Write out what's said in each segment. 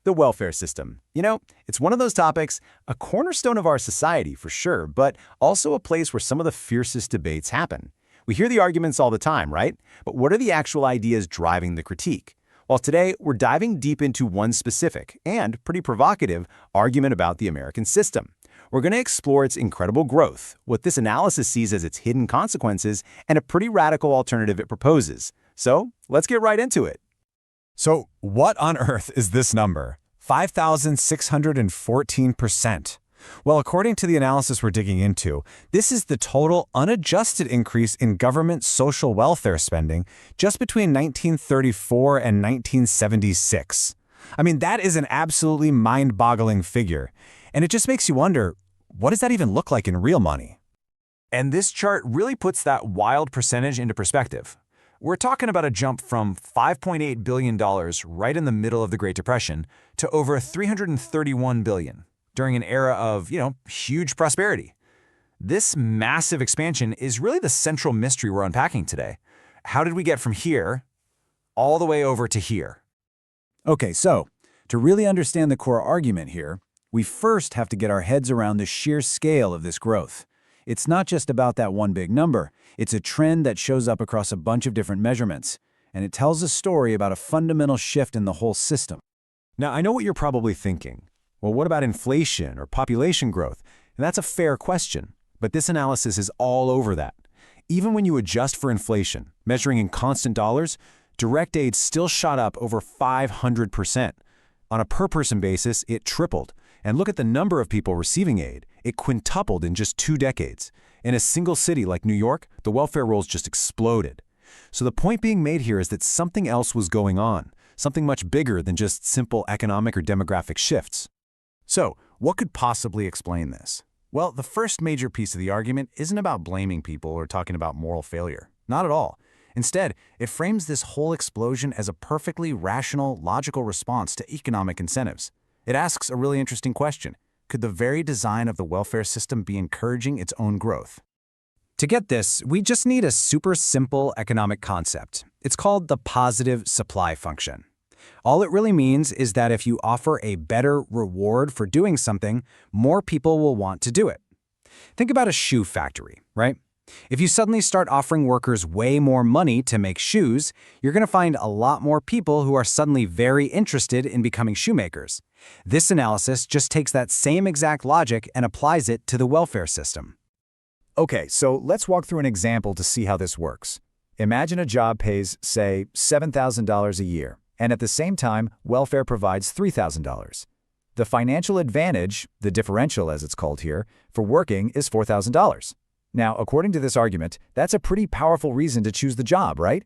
The welfare system. It's one of those topics, a cornerstone of our society for sure, but also a place where some of the fiercest debates happen. We hear the arguments all the time, right? But what are the actual ideas driving the critique? Well, today, we're diving deep into one specific and pretty provocative argument about the American system. We're going to explore its incredible growth, what this analysis sees as its hidden consequences, and a pretty radical alternative it proposes. So, let's get right into it. So what on earth is this number? 5,614%. Well, according to the analysis we're digging into, this is the total unadjusted increase in government social welfare spending just between 1934 and 1976. I mean, that is an absolutely mind-boggling figure. And it just makes you wonder, what does that even look like in real money? And this chart really puts that wild percentage into perspective. We're talking about a jump from $5.8 billion right in the middle of the Great Depression to over $331 billion during an era of, huge prosperity. This massive expansion is really the central mystery we're unpacking today. How did we get from here all the way over to here? Okay, so to really understand the core argument here, we first have to get our heads around the sheer scale of this growth. It's not just about that one big number. It's a trend that shows up across a bunch of different measurements, and it tells a story about a fundamental shift in the whole system. Now, I know what you're probably thinking. Well, what about inflation or population growth? And that's a fair question, but this analysis is all over that. Even when you adjust for inflation, measuring in constant dollars, direct aid still shot up over 500%. On a per-person basis, it tripled. And look at the number of people receiving aid. It quintupled in just 2 decades. In a single city like New York, the welfare rolls just exploded. So the point being made here is that something else was going on, something much bigger than just simple economic or demographic shifts. So, what could possibly explain this? Well, the first major piece of the argument isn't about blaming people or talking about moral failure. Not at all. Instead, it frames this whole explosion as a perfectly rational, logical response to economic incentives. It asks a really interesting question. Could the very design of the welfare system be encouraging its own growth? To get this, we just need a super simple economic concept. It's called the positive supply function. All it really means is that if you offer a better reward for doing something, more people will want to do it. Think about a shoe factory, right? If you suddenly start offering workers way more money to make shoes, you're going to find a lot more people who are suddenly very interested in becoming shoemakers. This analysis just takes that same exact logic and applies it to the welfare system. Okay, so let's walk through an example to see how this works. Imagine a job pays, say, $7,000 a year, and at the same time, welfare provides $3,000. The financial advantage, the differential as it's called here, for working is $4,000. Now, according to this argument, that's a pretty powerful reason to choose the job, right?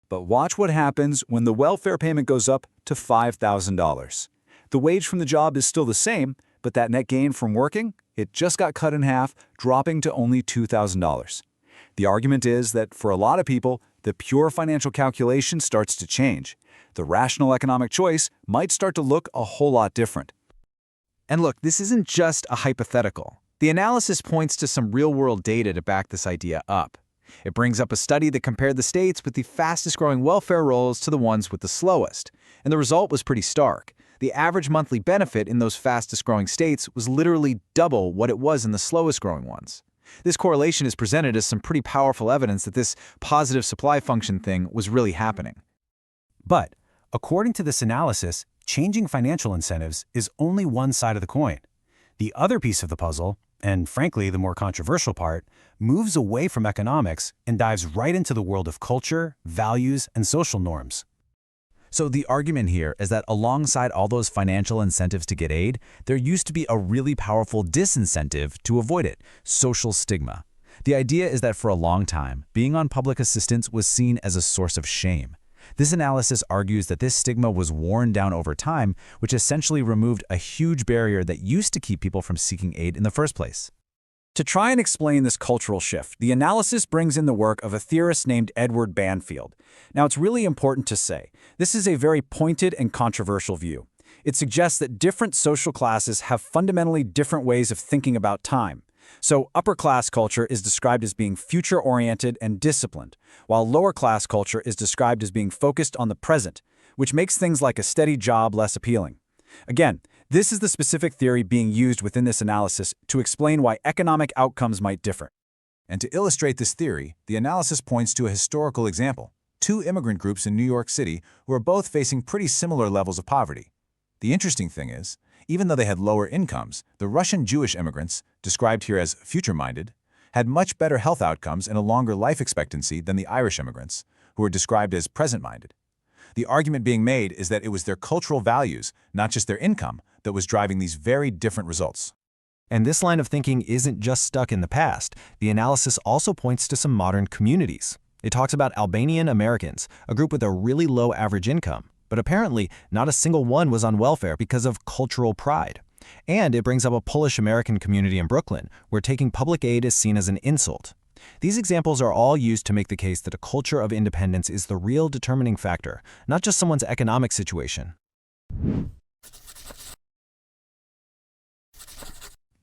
But watch what happens when the welfare payment goes up to $5,000. The wage from the job is still the same, but that net gain from working, it just got cut in half, dropping to only $2,000. The argument is that for a lot of people, the pure financial calculation starts to change. The rational economic choice might start to look a whole lot different. And look, this isn't just a hypothetical. The analysis points to some real-world data to back this idea up. It brings up a study that compared the states with the fastest-growing welfare rolls to the ones with the slowest. And the result was pretty stark. The average monthly benefit in those fastest-growing states was literally double what it was in the slowest-growing ones. This correlation is presented as some pretty powerful evidence that this positive supply function thing was really happening. But, according to this analysis, changing financial incentives is only one side of the coin. The other piece of the puzzle, and frankly the more controversial part, moves away from economics and dives right into the world of culture, values, and social norms. So the argument here is that alongside all those financial incentives to get aid, there used to be a really powerful disincentive to avoid it: social stigma. The idea is that for a long time, being on public assistance was seen as a source of shame. This analysis argues that this stigma was worn down over time, which essentially removed a huge barrier that used to keep people from seeking aid in the first place. To try and explain this cultural shift, the analysis brings in the work of a theorist named Edward Banfield. Now, it's really important to say, this is a very pointed and controversial view. It suggests that different social classes have fundamentally different ways of thinking about time. So upper-class culture is described as being future-oriented and disciplined, while lower-class culture is described as being focused on the present, which makes things like a steady job less appealing. Again, this is the specific theory being used within this analysis to explain why economic outcomes might differ. And to illustrate this theory, the analysis points to a historical example: two immigrant groups in New York City who are both facing pretty similar levels of poverty. The interesting thing is, even though they had lower incomes, the Russian Jewish immigrants, described here as future-minded, had much better health outcomes and a longer life expectancy than the Irish immigrants, who were described as present-minded. The argument being made is that it was their cultural values, not just their income, that was driving these very different results. And this line of thinking isn't just stuck in the past. The analysis also points to some modern communities. It talks about Albanian Americans, a group with a really low average income, but apparently not a single one was on welfare because of cultural pride. And it brings up a Polish-American community in Brooklyn, where taking public aid is seen as an insult. These examples are all used to make the case that a culture of independence is the real determining factor, not just someone's economic situation.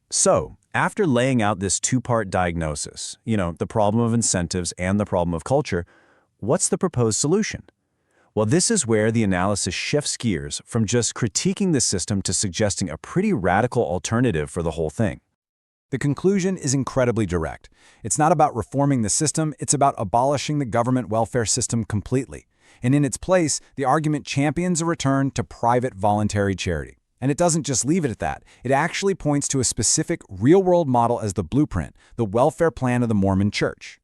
So, after laying out this two-part diagnosis, the problem of incentives and the problem of culture, what's the proposed solution? Well, this is where the analysis shifts gears from just critiquing the system to suggesting a pretty radical alternative for the whole thing. The conclusion is incredibly direct. It's not about reforming the system, it's about abolishing the government welfare system completely. And in its place, the argument champions a return to private voluntary charity. And it doesn't just leave it at that. It actually points to a specific real-world model as the blueprint, the welfare plan of the Mormon Church.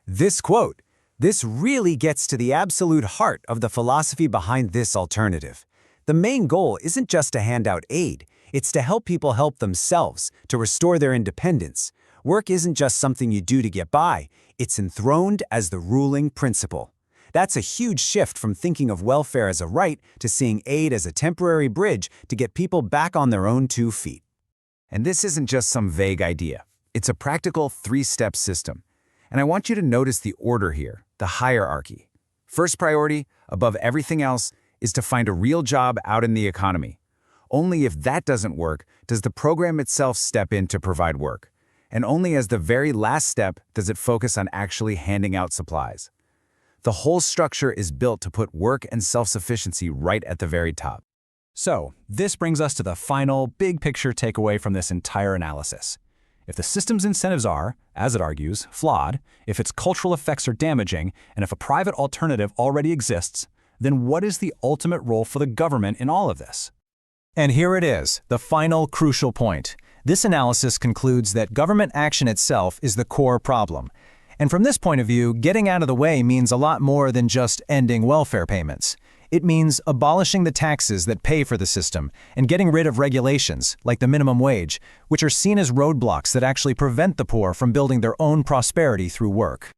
This quote, "This really gets to the absolute heart of the philosophy behind this alternative. The main goal isn't just to hand out aid, it's to help people help themselves, to restore their independence. Work isn't just something you do to get by, it's enthroned as the ruling principle. That's a huge shift from thinking of welfare as a right to seeing aid as a temporary bridge to get people back on their own 2 feet." And this isn't just some vague idea. It's a practical 3-step system. And I want you to notice the order here, the hierarchy. First priority, above everything else, is to find a real job out in the economy. Only if that doesn't work does the program itself step in to provide work. And only as the very last step does it focus on actually handing out supplies. The whole structure is built to put work and self-sufficiency right at the very top. So, this brings us to the final, big-picture takeaway from this entire analysis. If the system's incentives are, as it argues, flawed, if its cultural effects are damaging, and if a private alternative already exists, then what is the ultimate role for the government in all of this? And here it is, the final crucial point. This analysis concludes that government action itself is the core problem. And from this point of view, getting out of the way means a lot more than just ending welfare payments. It means abolishing the taxes that pay for the system and getting rid of regulations, like the minimum wage, which are seen as roadblocks that actually prevent the poor from building their own prosperity through work.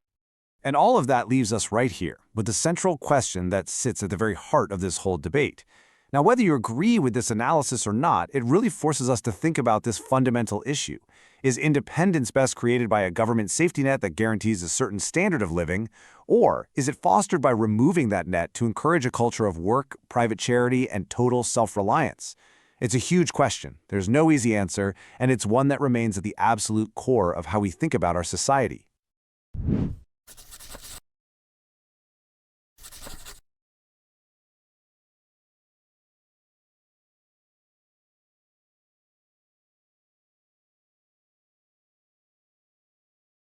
And all of that leaves us right here with the central question that sits at the very heart of this whole debate. Now, whether you agree with this analysis or not, it really forces us to think about this fundamental issue. Is independence best created by a government safety net that guarantees a certain standard of living, or is it fostered by removing that net to encourage a culture of work, private charity, and total self-reliance? It's a huge question. There's no easy answer, and it's one that remains at the absolute core of how we think about our society.